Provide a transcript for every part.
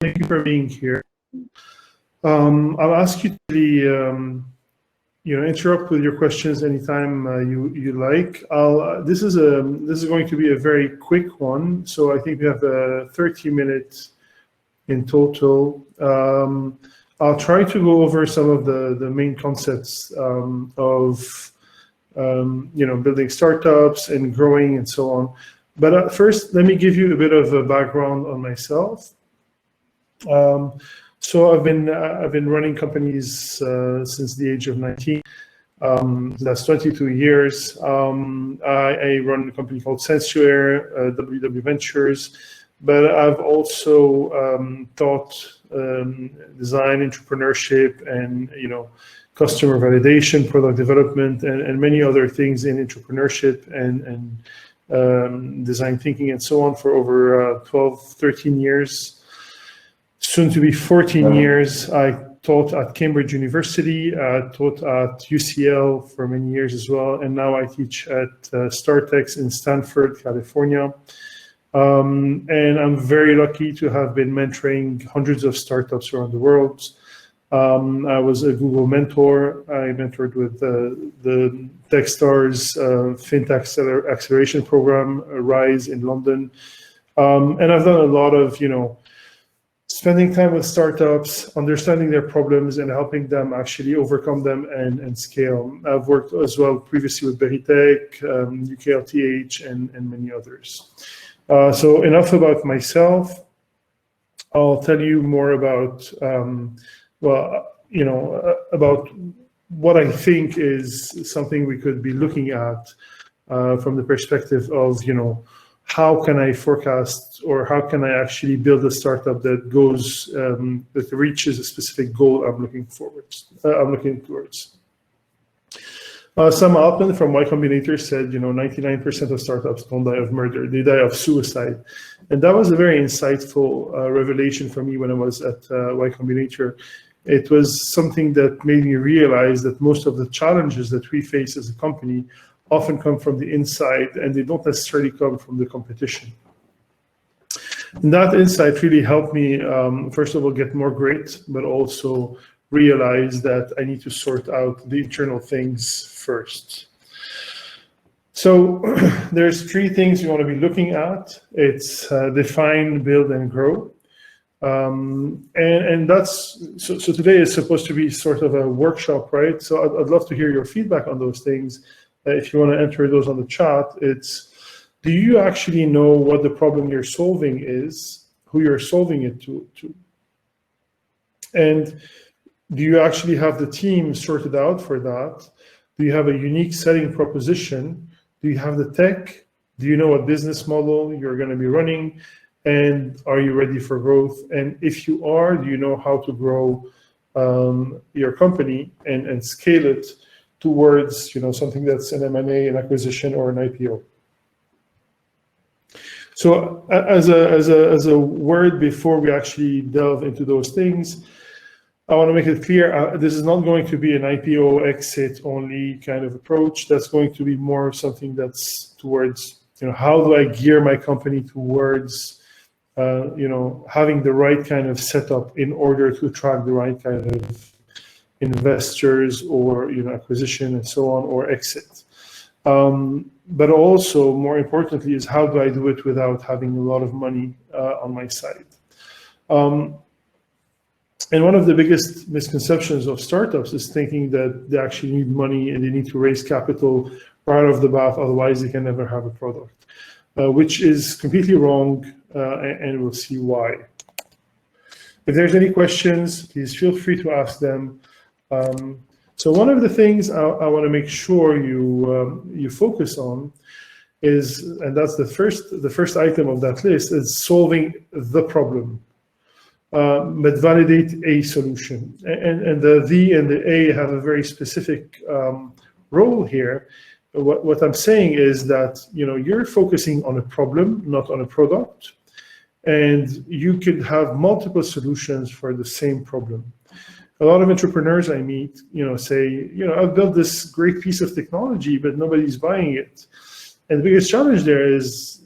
thank you for being here. I'll ask you to interrupt with your questions anytime you like. This is going to be a very quick one, so I think we have 30 minutes in total. I'll try to go over some of the main concepts of building startups and growing and so on. But first, let me give you a bit of a background on myself. So I've been running companies since the age of 19. That's 22 years. I run a company called Sensuaire, WW Ventures, but I've also taught design, entrepreneurship, and customer validation, product development, and many other things in entrepreneurship and design thinking and so on for over 12, 13 years. Soon to be 14 years. I taught at Cambridge University, taught at UCL for many years as well, and now I teach at Startex in Stanford, California. And I'm very lucky to have been mentoring hundreds of startups around the world. I was a Google mentor. I mentored with the Techstars FinTech Acceleration Program, RISE in London. And I've done a lot of, spending time with startups, understanding their problems and helping them actually overcome them and scale. I've worked as well previously with Berytech, UKLTH, and many others. So enough about myself. I'll tell you more about, about what I think is something we could be looking at from the perspective of, how can I forecast or how can I actually build a startup that goes, that reaches a specific goal I'm looking towards. Sam Altman from Y Combinator said, 99% of startups don't die of murder, they die of suicide. And that was a very insightful revelation for me when I was at Y Combinator. It was something that made me realize that most of the challenges that we face as a company often come from the inside, and they don't necessarily come from the competition. And that insight really helped me, first of all, get more grit, but also realize that I need to sort out the internal things first. So there's three things you want to be looking at. It's define, build, and grow. And that's, so today is supposed to be sort of a workshop, right? So I'd love to hear your feedback on those things. If you want to enter those on the chat, it's, do you actually know what the problem you're solving is, who you're solving it to? And do you actually have the team sorted out for that? Do you have a unique selling proposition? Do you have the tech? Do you know what business model you're going to be running? And are you ready for growth? And if you are, do you know how to grow your company and scale it towards something that's an M&A, an acquisition, or an IPO? So as a word before we actually delve into those things, I want to make it clear, this is not going to be an IPO exit only kind of approach. That's going to be more something that's towards, how do I gear my company towards, having the right kind of setup in order to attract the right kind of investors or acquisition and so on, or exit. But also, more importantly, is how do I do it without having a lot of money on my side? And one of the biggest misconceptions of startups is thinking that they actually need money and they need to raise capital right off the bat, otherwise they can never have a product, which is completely wrong, and we'll see why. If there's any questions, please feel free to ask them. So one of the things I want to make sure you focus on is, and that's the first item of that list, is solving the problem, but validate a solution. And the V and the A have a very specific role here. What I'm saying is that you're focusing on a problem, not on a product, and you could have multiple solutions for the same problem. A lot of entrepreneurs I meet, say, I've built this great piece of technology, but nobody's buying it. And the biggest challenge there is,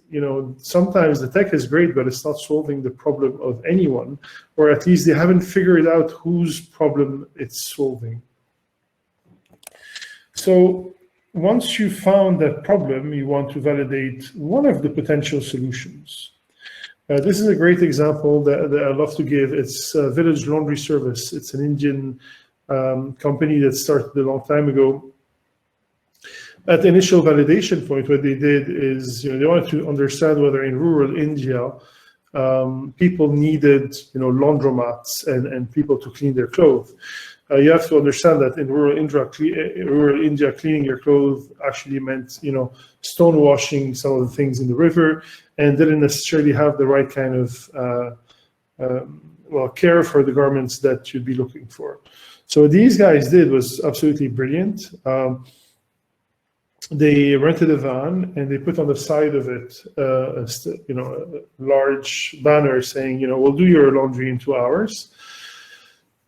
sometimes the tech is great, but it's not solving the problem of anyone, or at least they haven't figured out whose problem it's solving. So once you found that problem, you want to validate one of the potential solutions. This is a great example that I love to give. It's Village Laundry Service. It's an Indian company that started a long time ago. At the initial validation point, what they did is, they wanted to understand whether in rural India, people needed, laundromats and people to clean their clothes. You have to understand that in rural India, cleaning your clothes actually meant, stone washing some of the things in the river, and didn't necessarily have the right kind of care for the garments that you'd be looking for. So what these guys did was absolutely brilliant. They rented a van and they put on the side of it, a large banner saying, we'll do your laundry in 2 hours.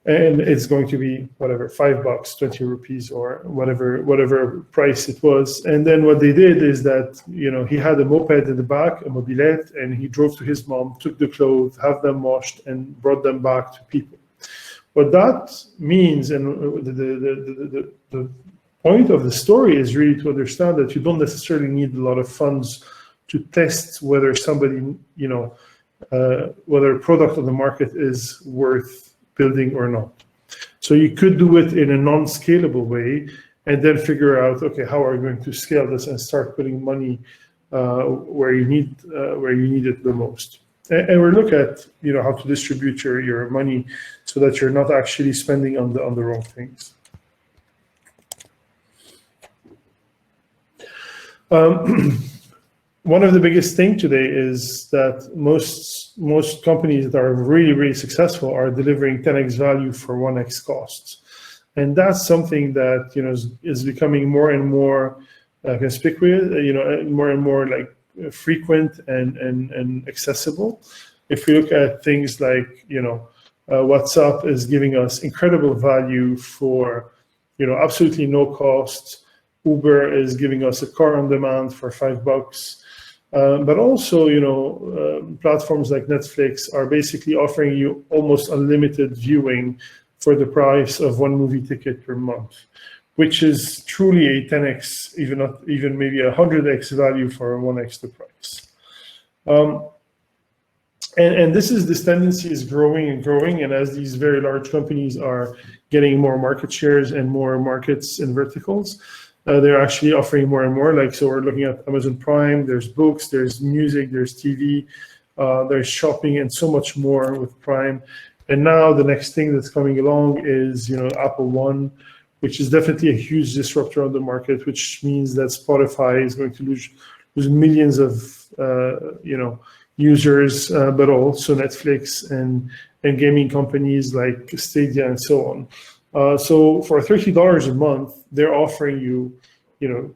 And it's going to be whatever, $5, 20 rupees, or whatever price it was. And then what they did is that, he had a moped in the back, a mobilette, and he drove to his mom, took the clothes, have them washed, and brought them back to people. What that means, and the point of the story is really to understand that you don't necessarily need a lot of funds to test whether somebody, whether a product on the market is worth building or not. So you could do it in a non-scalable way and then figure out, okay, how are we going to scale this and start putting money where you need it the most. And we look at how to distribute your money so that you're not actually spending on the wrong things. One of the biggest things today is that most companies that are really, really successful are delivering 10x value for 1x costs. And that's something that is becoming more and more conspicuous, more and more like frequent and accessible. If we look at things like WhatsApp is giving us incredible value for absolutely no cost. Uber is giving us a car on demand for $5. But also, platforms like Netflix are basically offering you almost unlimited viewing for the price of one movie ticket per month, which is truly a 10x, even maybe 100x value for 1x the price. And this tendency is growing and growing, and as these very large companies are getting more market shares and more markets and verticals, they're actually offering more and more. So we're looking at Amazon Prime, there's books, there's music, there's TV, there's shopping, and so much more with Prime. And now the next thing that's coming along is Apple One, which is definitely a huge disruptor on the market, which means that Spotify is going to lose millions of users, but also Netflix and gaming companies like Stadia and so on. So for $30 a month, they're offering you,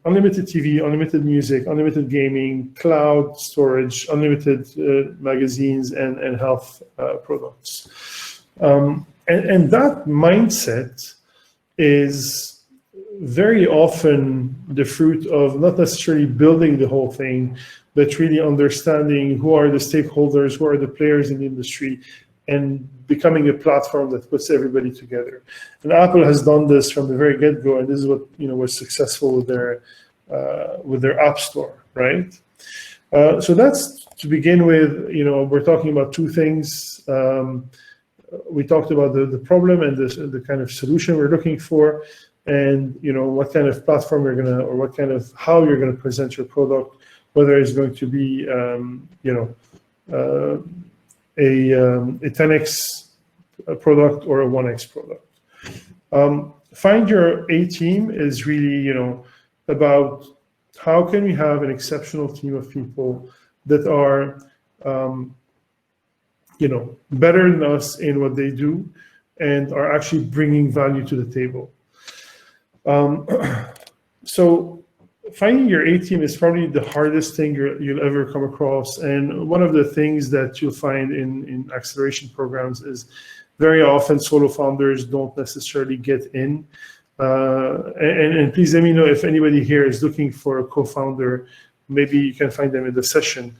unlimited TV, unlimited music, unlimited gaming, cloud storage, unlimited magazines and health products. And that mindset is very often the fruit of not necessarily building the whole thing, but really understanding who are the stakeholders, who are the players in the industry, and becoming a platform that puts everybody together. And Apple has done this from the very get-go, and this is what was successful with their App Store, right? So that's to begin with. We're talking about two things. We talked about the problem and the kind of solution we're looking for, and what kind of platform you're gonna, or what kind of how you're gonna present your product, whether it's going to be a 10x product or a 1x product. Find your A team is really, about how can we have an exceptional team of people that are, better than us in what they do and are actually bringing value to the table. So finding your A team is probably the hardest thing you'll ever come across. And one of the things that you'll find in acceleration programs is very often solo founders don't necessarily get in. And please let me know if anybody here is looking for a co-founder. maybe you can find them in the session.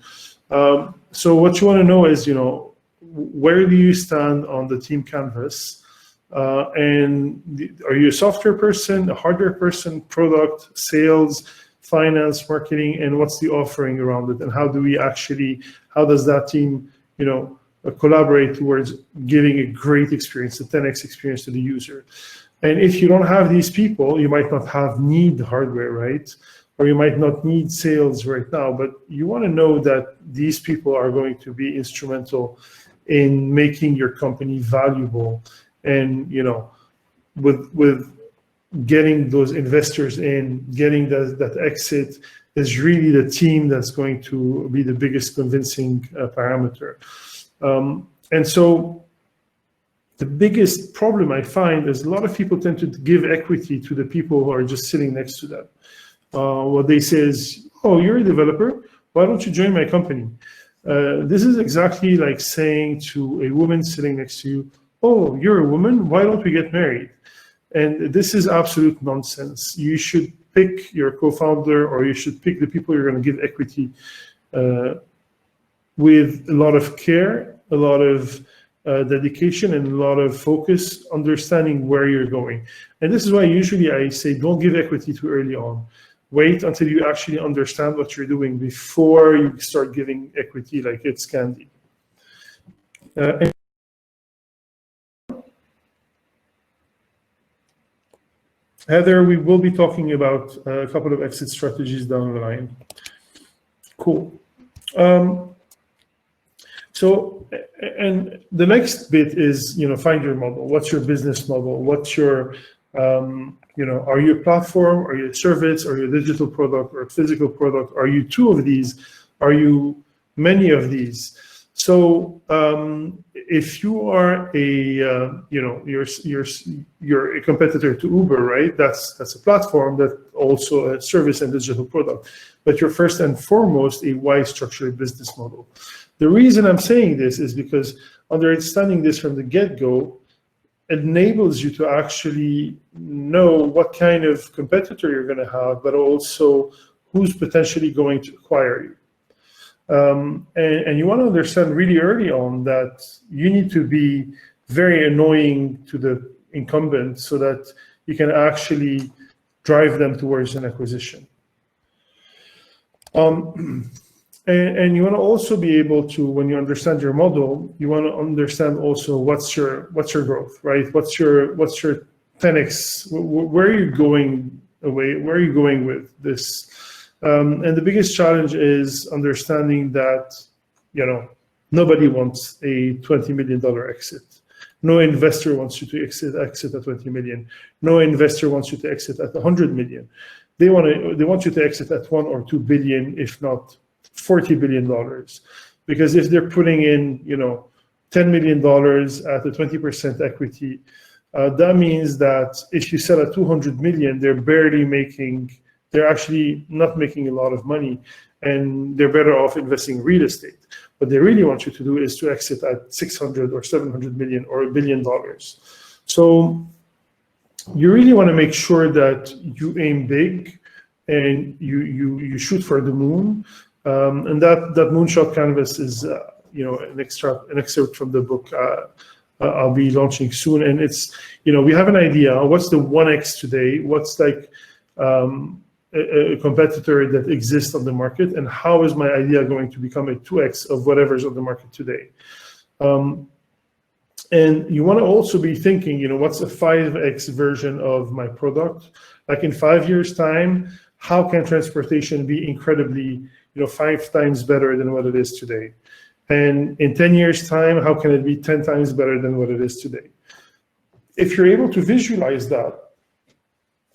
So what you want to know is, where do you stand on the team canvas? And are you a software person, a hardware person, product, sales, finance, marketing, and what's the offering around it? And how does that team, collaborate towards giving a great experience, a 10x experience to the user? And if you don't have these people, you might not need hardware, right? Or you might not need sales right now, but you want to know that these people are going to be instrumental in making your company valuable. And, with getting those investors in, getting that exit is really the team that's going to be the biggest convincing parameter. And so the biggest problem I find is a lot of people tend to give equity to the people who are just sitting next to them. What they say is, oh, you're a developer, why don't you join my company? This is exactly like saying to a woman sitting next to you, oh, you're a woman, why don't we get married? And this is absolute nonsense. You should pick your co-founder, or you should pick the people you're going to give equity with a lot of care, a lot of dedication, and a lot of focus, understanding where you're going. And this is why usually I say don't give equity too early on. Wait until you actually understand what you're doing before you start giving equity like it's candy. Heather, we will be talking about a couple of exit strategies down the line. Cool. So, and the next bit is, find your model. What's your business model? What's your, are you a platform? Are you a service? Are you a digital product or a physical product? Are you two of these? Are you many of these? So, if you are you're a competitor to Uber, right? That's a platform, that also a service and digital product. But you're first and foremost a Y-structured business model. The reason I'm saying this is because understanding this from the get-go enables you to actually know what kind of competitor you're going to have, but also who's potentially going to acquire you. And you want to understand really early on that you need to be very annoying to the incumbent so that you can actually drive them towards an acquisition. And you want to also be able to, when you understand your model, you want to understand also what's your growth, right? What's your 10x? Where are you going away? Where are you going with this? And the biggest challenge is understanding that, nobody wants a $20 million exit. No investor wants you to exit at 20 million. No investor wants you to exit at 100 million. They want you to exit at 1 or 2 billion, if not $40 billion. Because if they're putting in, $10 million at a 20% equity, that means that if you sell at 200 million, they're actually not making a lot of money, and they're better off investing in real estate. What they really want you to do is to exit at 600 or 700 million or $1 billion. So you really want to make sure that you aim big and you shoot for the moon. And that moonshot canvas is an excerpt from the book I'll be launching soon. And it's, we have an idea. What's the 1x today? What's like a competitor that exists on the market, and how is my idea going to become a 2x of whatever's on the market today? And you want to also be thinking, what's a 5x version of my product? Like in 5 years' time, how can transportation be incredibly, 5 times better than what it is today? And in 10 years' time, how can it be 10 times better than what it is today? If you're able to visualize that,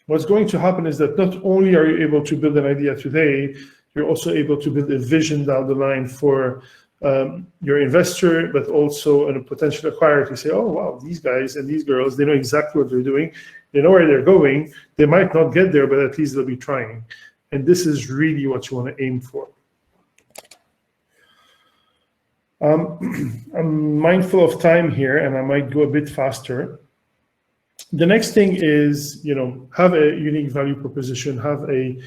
what's going to happen is that not only are you able to build an idea today, you're also able to build a vision down the line for your investor, but also a potential acquirer to say, oh, wow, these guys and these girls, they know exactly what they're doing. They know where they're going. They might not get there, but at least they'll be trying. And this is really what you want to aim for. I'm mindful of time here, and I might go a bit faster. The next thing is, have a unique value proposition, have a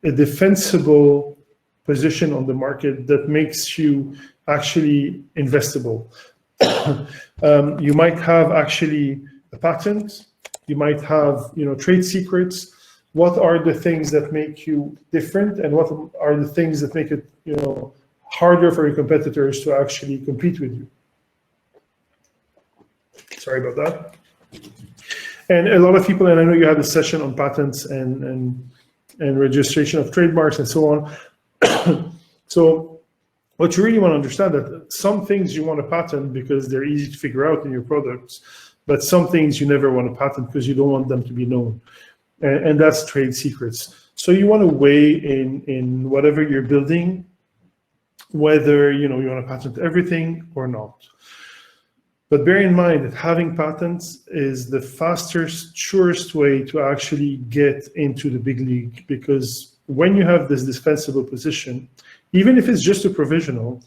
a defensible position on the market that makes you actually investable. You might have actually a patent, you might have trade secrets. What are the things that make you different, and what are the things that make it harder for your competitors to actually compete with you? Sorry about that. And a lot of people, and I know you had a session on patents and registration of trademarks and so on. So what you really want to understand that some things you want to patent because they're easy to figure out in your products, but some things you never want to patent because you don't want them to be known. And that's trade secrets. So you want to weigh in whatever you're building, whether you want to patent everything or not. But bear in mind that having patents is the fastest, surest way to actually get into the big league, because when you have this defensible position, even if it's just a provisional,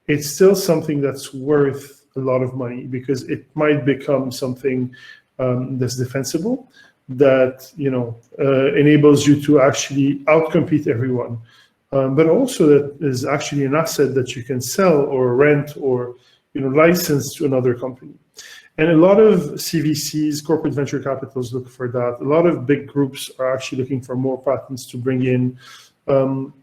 it's still something that's worth a lot of money, because it might become something that's defensible, that enables you to actually outcompete everyone, but also that is actually an asset that you can sell or rent or license to another company. And a lot of CVCs, corporate venture capitals, look for that. A lot of big groups are actually looking for more patents to bring in. And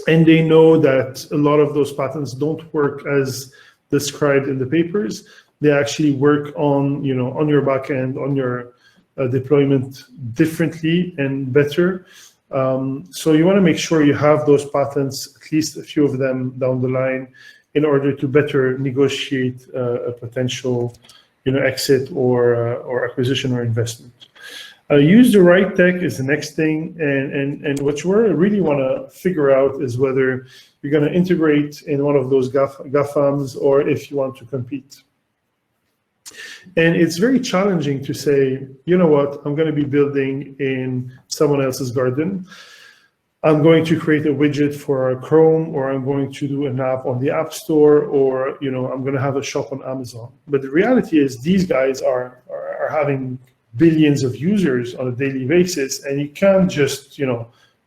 they know that a lot of those patents don't work as described in the papers. They actually work on your back end, on your deployment differently and better. So you want to make sure you have those patents, at least a few of them down the line, in order to better negotiate a potential exit or acquisition or investment. Use the right tech is the next thing, and what you really want to figure out is whether you're going to integrate in one of those GAFAMs or if you want to compete. And it's very challenging to say, you know what, I'm going to be building in someone else's garden. I'm going to create a widget for Chrome, or I'm going to do an app on the App Store, or I'm going to have a shop on Amazon. But the reality is these guys are having billions of users on a daily basis, and you can't just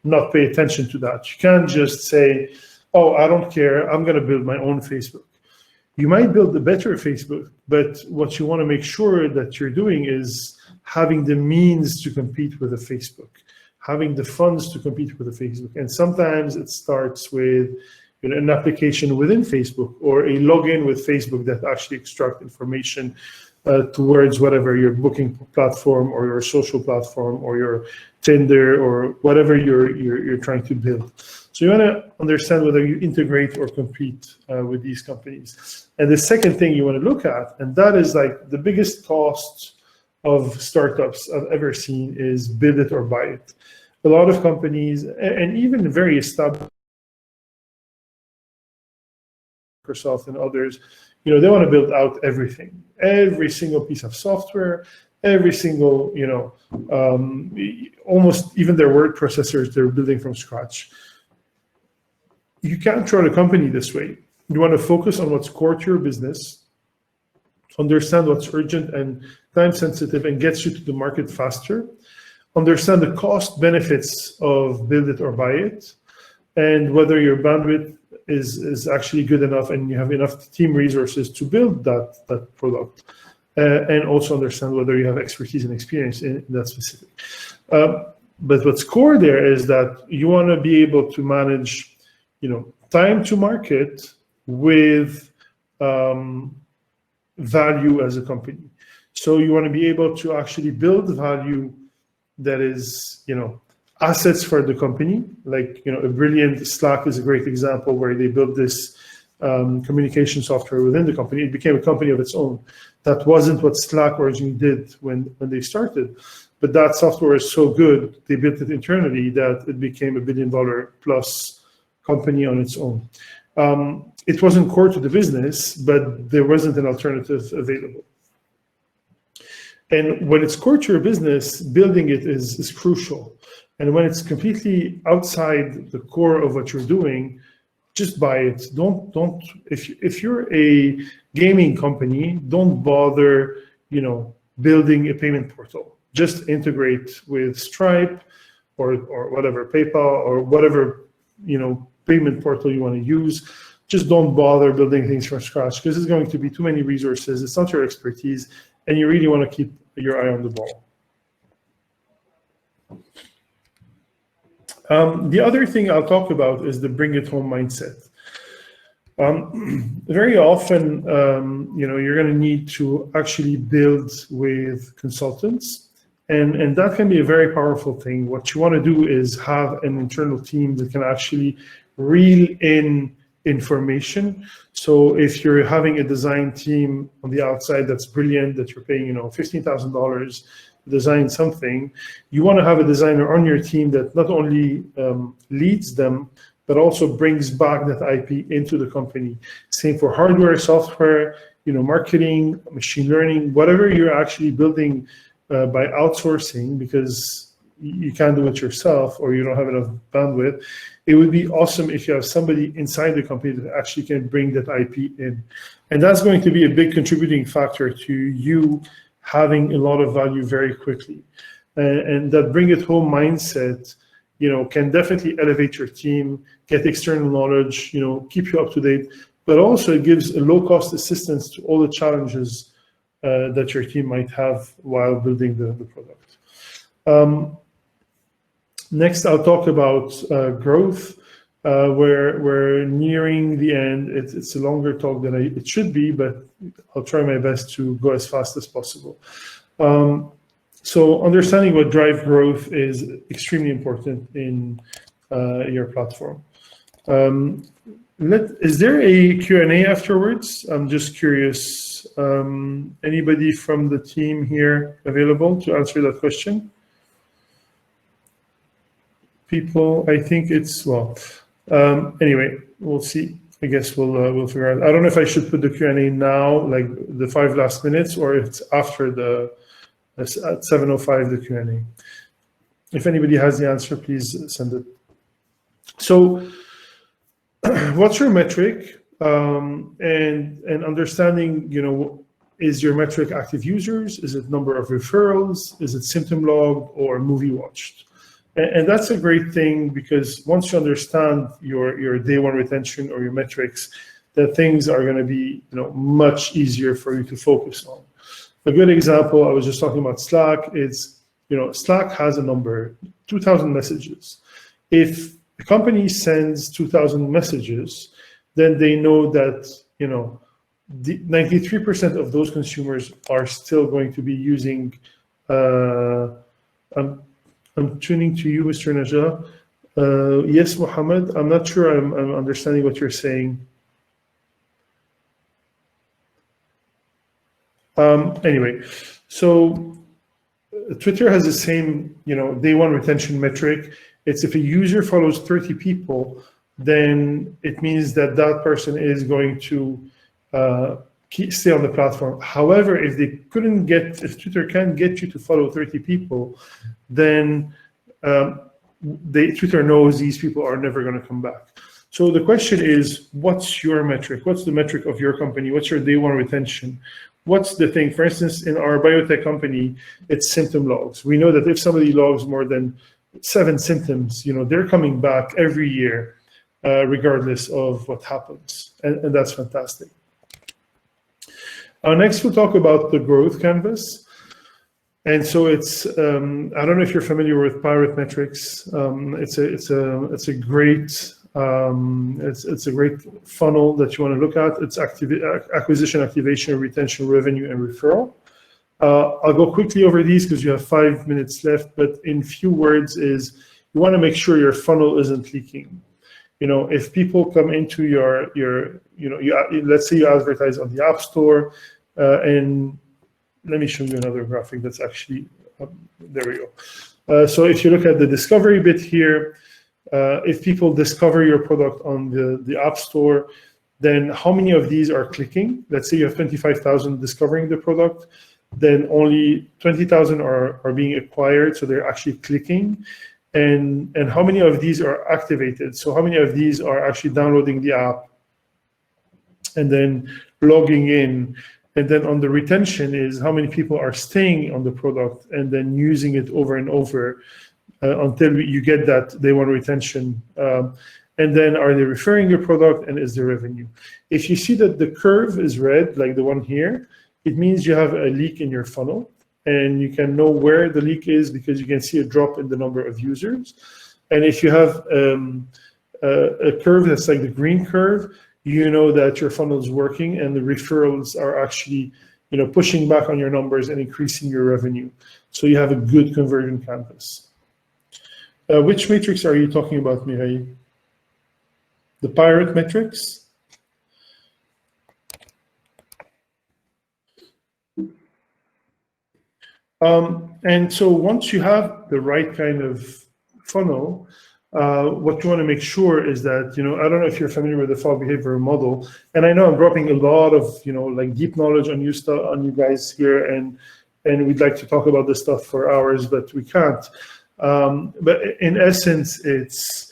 not pay attention to that. You can't just say, oh, I don't care, I'm going to build my own Facebook. You might build a better Facebook, but what you want to make sure that you're doing is having the means to compete with a Facebook, having the funds to compete with a Facebook. And sometimes it starts with an application within Facebook, or a login with Facebook that actually extract information towards whatever your booking platform or your social platform or your Tinder or whatever you're trying to build. So you want to understand whether you integrate or compete with these companies. And the second thing you want to look at, and that is like the biggest cost of startups I've ever seen, is build it or buy it. A lot of companies, and even very established, Microsoft and others, they want to build out everything, every single piece of software, every single, almost even their word processors they're building from scratch. You can't run a company this way. You want to focus on what's core to your business, understand what's urgent and time sensitive and gets you to the market faster, understand the cost benefits of build it or buy it, and whether your bandwidth is actually good enough and you have enough team resources to build that product, and also understand whether you have expertise and experience in that specific. But what's core there is that you want to be able to manage time to market with value as a company. So you want to be able to actually build value that is, assets for the company. Like, a brilliant Slack is a great example where they built this communication software within the company. It became a company of its own. That wasn't what Slack originally did when they started. But that software is so good, they built it internally that it became $1 billion plus company on its own. It wasn't core to the business, but there wasn't an alternative available. And when it's core to your business, building it is crucial. And when it's completely outside the core of what you're doing, just buy it. Don't. If you're a gaming company, don't bother, building a payment portal. Just integrate with Stripe, or whatever, PayPal or whatever, payment portal you want to use. Just don't bother building things from scratch because it's going to be too many resources. It's not your expertise, and you really want to keep your eye on the ball. The other thing I'll talk about is the bring it home mindset. Very often, you're going to need to actually build with consultants, and that can be a very powerful thing. What you want to do is have an internal team that can actually reel in information. So if you're having a design team on the outside that's brilliant, that you're paying, $15,000 to design something, you want to have a designer on your team that not only leads them, but also brings back that IP into the company. Same for hardware, software, marketing, machine learning, whatever you're actually building by outsourcing because you can't do it yourself or you don't have enough bandwidth. It would be awesome if you have somebody inside the company that actually can bring that IP in. And that's going to be a big contributing factor to you having a lot of value very quickly. And that bring it home mindset, can definitely elevate your team, get external knowledge, keep you up to date, but also it gives a low-cost assistance to all the challenges that your team might have while building the product. Next, I'll talk about growth. We're nearing the end. It's a longer talk than it should be, but I'll try my best to go as fast as possible. So understanding what drives growth is extremely important in your platform. Is there a Q&A afterwards? I'm just curious. Anybody from the team here available to answer that question? People, I think it's, anyway, we'll see. I guess we'll figure out. I don't know if I should put the Q&A now, like the 5 last minutes, or if it's after at 7:05, the Q&A. If anybody has the answer, please send it. So what's your metric? And understanding, is your metric active users? Is it number of referrals? Is it symptom log or movie watched? And that's a great thing because once you understand your day one retention or your metrics, that things are going to be much easier for you to focus on. A good example, I was just talking about Slack, is Slack has a number, 2,000 messages. If the company sends 2,000 messages, then they know that 93% of those consumers are still going to be using. I'm tuning to you, Mr. Najah. Yes, Mohammed. I'm not sure I'm understanding what you're saying. Anyway, so Twitter has the same, day one retention metric. It's if a user follows 30 people, then it means that that person is going to stay on the platform. However, if Twitter can't get you to follow 30 people, then Twitter knows these people are never going to come back. So the question is, what's your metric? What's the metric of your company? What's your day one retention? What's the thing? For instance, in our biotech company, it's symptom logs. We know that if somebody logs more than 7 symptoms, they're coming back every year, regardless of what happens. And that's fantastic. Next, we'll talk about the growth canvas. And so it's, I don't know if you're familiar with Pirate Metrics. It's a great funnel that you want to look at. It's acquisition, activation, retention, revenue, and referral. I'll go quickly over these because you have 5 minutes left, but in few words is you want to make sure your funnel isn't leaking. If people come into let's say you advertise on the App Store, and let me show you another graphic that's actually, there we go. So if you look at the discovery bit here, if people discover your product on the App Store, then how many of these are clicking? Let's say you have 25,000 discovering the product, then only 20,000 are being acquired, so they're actually clicking. And how many of these are activated? So how many of these are actually downloading the app and then logging in? And then on the retention is how many people are staying on the product and then using it over and over until you get that day one retention. And then are they referring your product, and is there revenue? If you see that the curve is red, like the one here, it means you have a leak in your funnel, and you can know where the leak is because you can see a drop in the number of users. And if you have a curve that's like the green curve, you know that your funnel is working and the referrals are actually, pushing back on your numbers and increasing your revenue. So you have a good conversion canvas. Which matrix are you talking about, Mireille? The pirate metrics? And so once you have the right kind of funnel, what you want to make sure is that, I don't know if you're familiar with the fog behavior model, and I know I'm dropping a lot of, like deep knowledge on you guys here, and we'd like to talk about this stuff for hours, but we can't. But in essence, it's,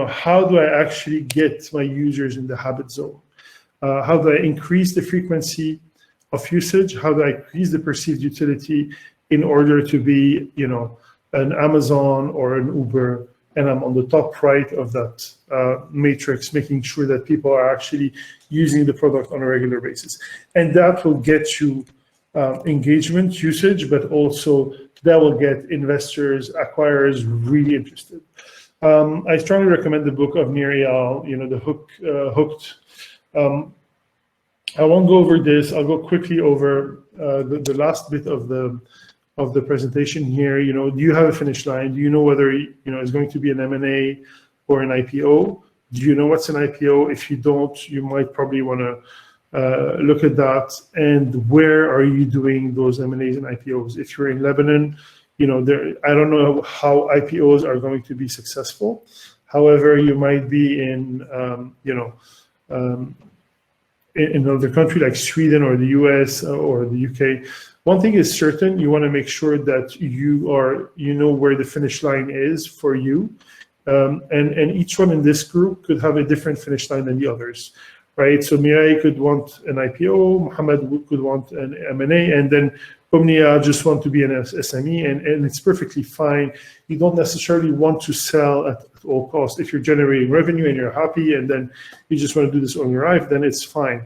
how do I actually get my users in the habit zone? How do I increase the frequency of usage? How do I increase the perceived utility in order to be, an Amazon or an Uber, and I'm on the top right of that matrix, making sure that people are actually using the product on a regular basis. And that will get you engagement, usage, but also that will get investors, acquirers really interested. I strongly recommend the book of Nir Eyal, the Hooked. I won't go over this. I'll go quickly over the last bit of the presentation here. Do you have a finish line? Do you know whether it's going to be an M&A or an IPO? Do you know what's an IPO? If you don't, you might probably want to look at that. And where are you doing those M&As and IPOs? If you're in Lebanon, I don't know how IPOs are going to be successful. However, you might be in another country like Sweden or the US or the UK. One thing is certain, you want to make sure that you know where the finish line is for you. And each one in this group could have a different finish line than the others, right? So Mireille could want an IPO, Mohammed could want an M&A, and then Omnia just want to be an SME, and it's perfectly fine. You don't necessarily want to sell at all costs. If you're generating revenue and you're happy, and then you just want to do this on your life, then it's fine.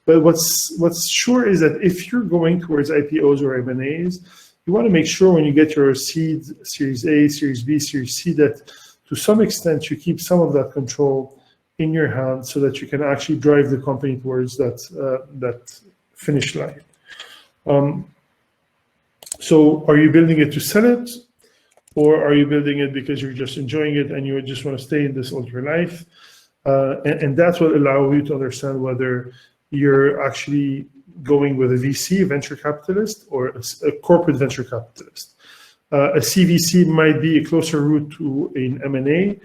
But what's sure is that if you're going towards IPOs or M&As, you want to make sure when you get your seed, Series A, Series B, Series C, that to some extent you keep some of that control in your hands so that you can actually drive the company towards that finish line. So are you building it to sell it, or are you building it because you're just enjoying it and you just want to stay in this all your life? And that's what allows you to understand whether you're actually going with a VC, venture capitalist, or a corporate venture capitalist. A CVC might be a closer route to an M&A,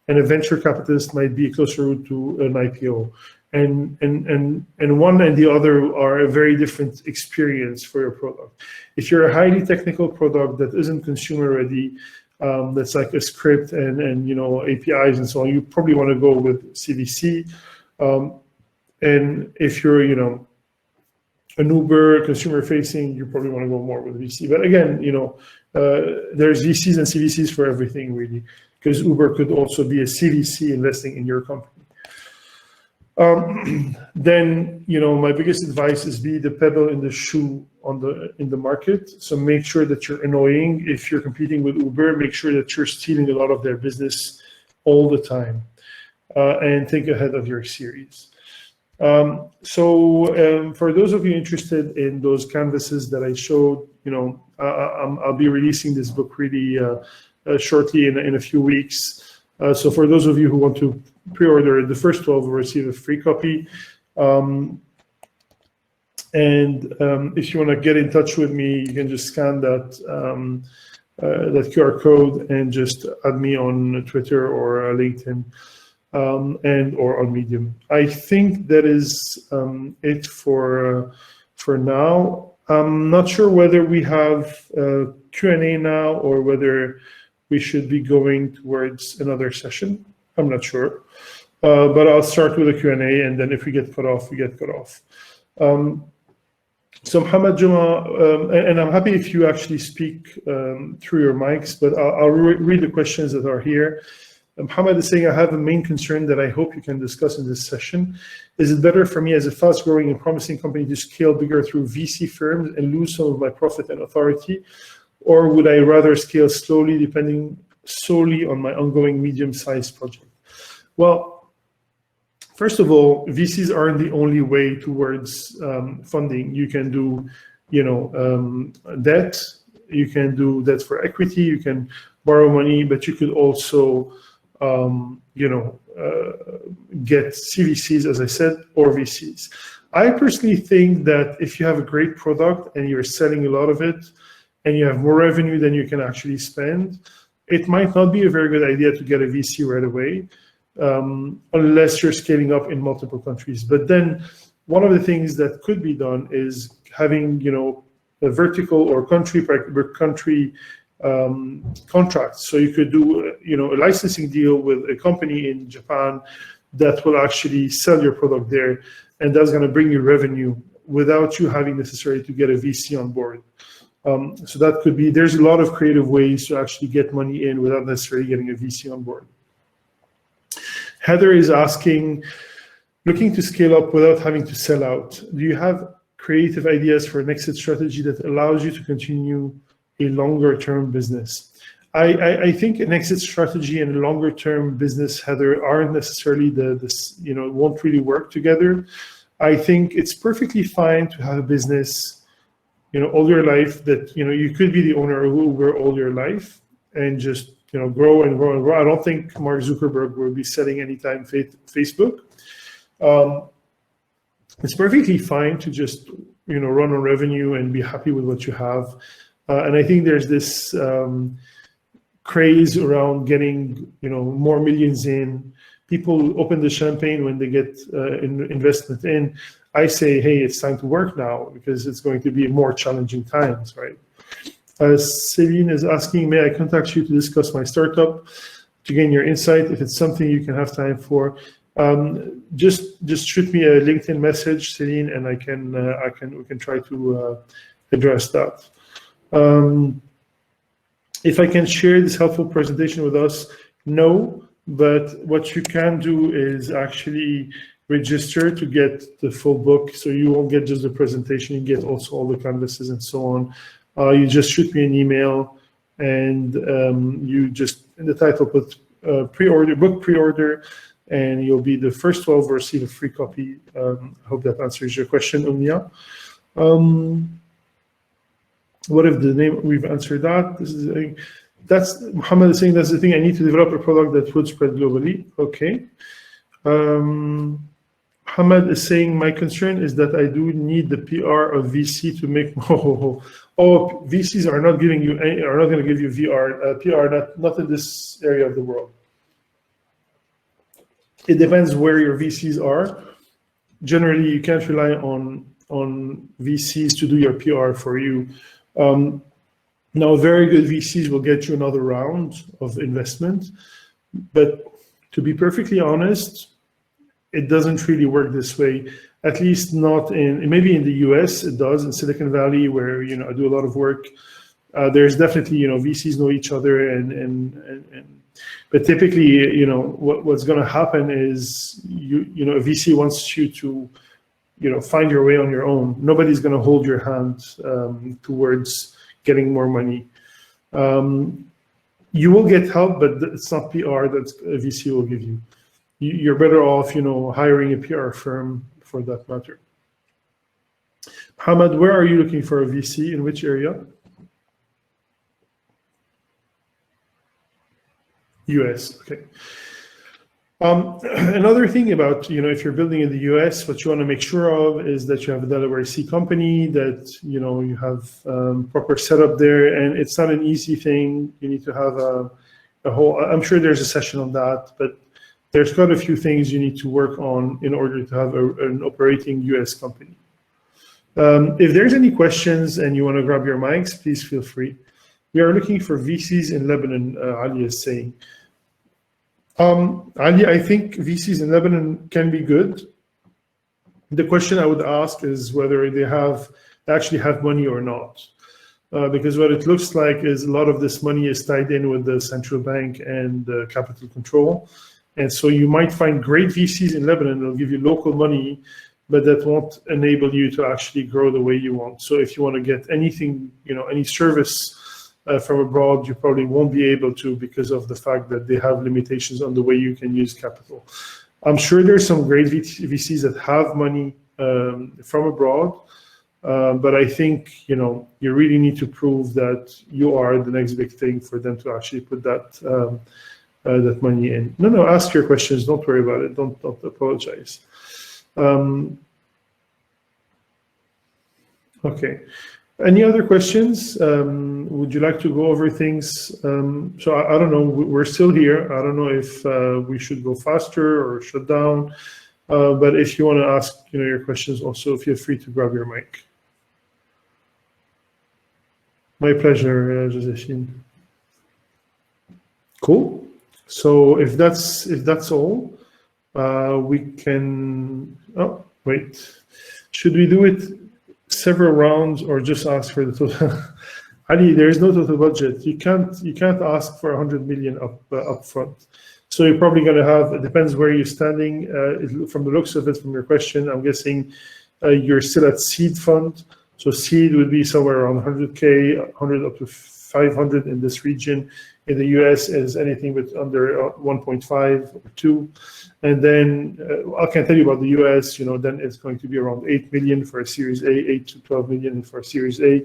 and a venture capitalist might be a closer route to an IPO. And one and the other are a very different experience for your product. If you're a highly technical product that isn't consumer ready, that's like a script and APIs and so on, you probably want to go with CVC. And if you're an Uber consumer facing, you probably want to go more with VC. But again, there's VCs and CVCs for everything really, because Uber could also be a CVC investing in your company. Then my biggest advice is be the pebble in the shoe in the market. So make sure that you're annoying. If you're competing with Uber, make sure that you're stealing a lot of their business all the time, and think ahead of your series. For those of you interested in those canvases that I showed, I'll be releasing this book really shortly in a few weeks. So for those of you who want to pre-order, the first 12 will receive a free copy. If you want to get in touch with me, you can just scan that QR code and just add me on Twitter or LinkedIn. Or on Medium. I think that is it for now. I'm not sure whether we have Q&A now or whether we should be going towards another session. I'm not sure, but I'll start with a Q&A, and then if we get cut off, we get cut off. So Muhammad Juma, and I'm happy if you actually speak through your mics, but I'll read the questions that are here. Muhammad is saying, I have a main concern that I hope you can discuss in this session. Is it better for me as a fast-growing and promising company to scale bigger through VC firms and lose some of my profit and authority? Or would I rather scale slowly, depending solely on my ongoing medium-sized project? Well, first of all, VCs aren't the only way towards funding. You can do, debt. You can do debt for equity. You can borrow money, but you could also get CVCs, as I said, or VCs. I personally think that if you have a great product and you're selling a lot of it and you have more revenue than you can actually spend, it might not be a very good idea to get a VC right away, unless you're scaling up in multiple countries. But then one of the things that could be done is having, a vertical or country contracts. So you could do, a licensing deal with a company in Japan that will actually sell your product there, and that's going to bring you revenue without you having necessarily to get a VC on board. So that could be, there's a lot of creative ways to actually get money in without necessarily getting a VC on board. Heather is asking, looking to scale up without having to sell out. Do you have creative ideas for an exit strategy that allows you to continue a longer term business? I think an exit strategy and a longer term business, Heather, aren't necessarily won't really work together. I think it's perfectly fine to have a business, all your life that, you could be the owner of Uber all your life and just, grow and grow and grow. I don't think Mark Zuckerberg will be selling anytime Facebook. It's perfectly fine to just, run on revenue and be happy with what you have. And I think there's this craze around getting, more millions in. People open the champagne when they get investment in. I say, hey, it's time to work now because it's going to be more challenging times, right? Celine is asking, may I contact you to discuss my startup to gain your insight? If it's something you can have time for, just shoot me a LinkedIn message, Celine, and we can try to address that. If I can share this helpful presentation with us, no, but what you can do is actually register to get the full book. So you won't get just the presentation, you get also all the canvases and so on. You just shoot me an email and you just, in the title, put book pre-order, and you'll be the first 12 to receive a free copy. I hope that answers your question, Umnia. What if the name, we've answered that. That's Muhammad is saying, that's the thing, I need to develop a product that would spread globally. Okay. Muhammad is saying, my concern is that I do need the PR of VC to make more. Oh, VCs are not giving you any, are not going to give you PR, not in this area of the world. It depends where your VCs are. Generally, you can't rely on VCs to do your PR for you. Now, very good VCs will get you another round of investment, but to be perfectly honest, it doesn't really work this way. At least not maybe in the US it does, in Silicon Valley, where I do a lot of work. There's definitely VCs know each other, but typically what's going to happen is a VC wants you to find your way on your own. Nobody's going to hold your hand towards getting more money. You will get help, but it's not PR that a VC will give you. You're better off, hiring a PR firm for that matter. Hamad, where are you looking for a VC? In which area? US. Okay. Another thing about, if you're building in the US, what you want to make sure of is that you have a Delaware C company, that, you have proper setup there, and it's not an easy thing. You need to have a whole, I'm sure there's a session on that, but there's quite a few things you need to work on in order to have an operating US company. If there's any questions and you want to grab your mics, please feel free. We are looking for VCs in Lebanon, Ali is saying. Ali, I think VCs in Lebanon can be good. The question I would ask is whether they have actually have money or not. Because what it looks like is a lot of this money is tied in with the central bank and capital control. And so you might find great VCs in Lebanon that'll give you local money, but that won't enable you to actually grow the way you want. So if you want to get anything, any service from abroad, you probably won't be able to because of the fact that they have limitations on the way you can use capital. I'm sure there's some great VCs that have money from abroad, but I think you really need to prove that you are the next big thing for them to actually put that that money in. No, ask your questions. Don't worry about it. Don't apologize. Okay. Any other questions? Would you like to go over things? So I don't know. We're still here. I don't know if we should go faster or shut down. But if you want to ask, your questions, also feel free to grab your mic. My pleasure, Josephine. Cool. So if that's all, we can. Oh, wait. Should we do it several rounds or just ask for the total? Ali, there is no total budget. You can't ask for 100 million up front. So you're probably going to have. It depends where you're standing. From the looks of it, from your question, I'm guessing you're still at seed fund. So seed would be somewhere around 100K, 100 up to 500 in this region. In the US is anything with under 1.5 or 2. And then I can tell you about the US, then it's going to be around 8 million for a Series A, 8 to 12 million for a Series A.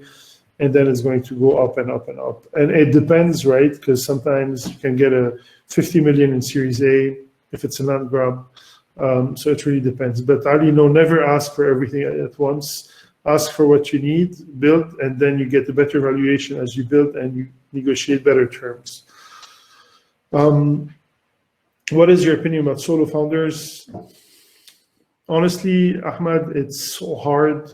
And then it's going to go up and up and up. And it depends, right? Because sometimes you can get a 50 million in Series A if it's a land grab. So it really depends. But Ali, never ask for everything at once. Ask for what you need, build, and then you get a better valuation as you build and you negotiate better terms. What is your opinion about solo founders? Honestly, Ahmad, it's so hard.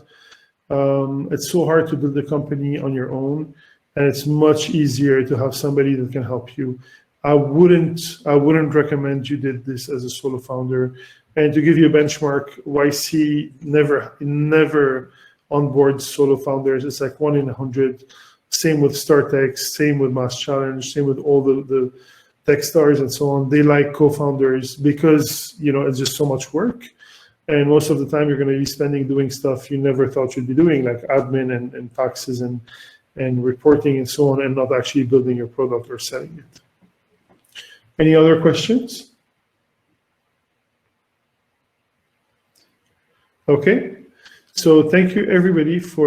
It's so hard to build a company on your own, and it's much easier to have somebody that can help you. I wouldn't recommend you did this as a solo founder. And to give you a benchmark, YC never onboard solo founders. It's like 1 in 100. Same with StarTech, same with Mass Challenge, same with all the Techstars and so on. They like co-founders because it's just so much work, and most of the time you're going to be spending doing stuff you never thought you'd be doing, like admin and taxes and reporting and so on, and not actually building your product or selling it. Any other questions? Okay. So thank you everybody for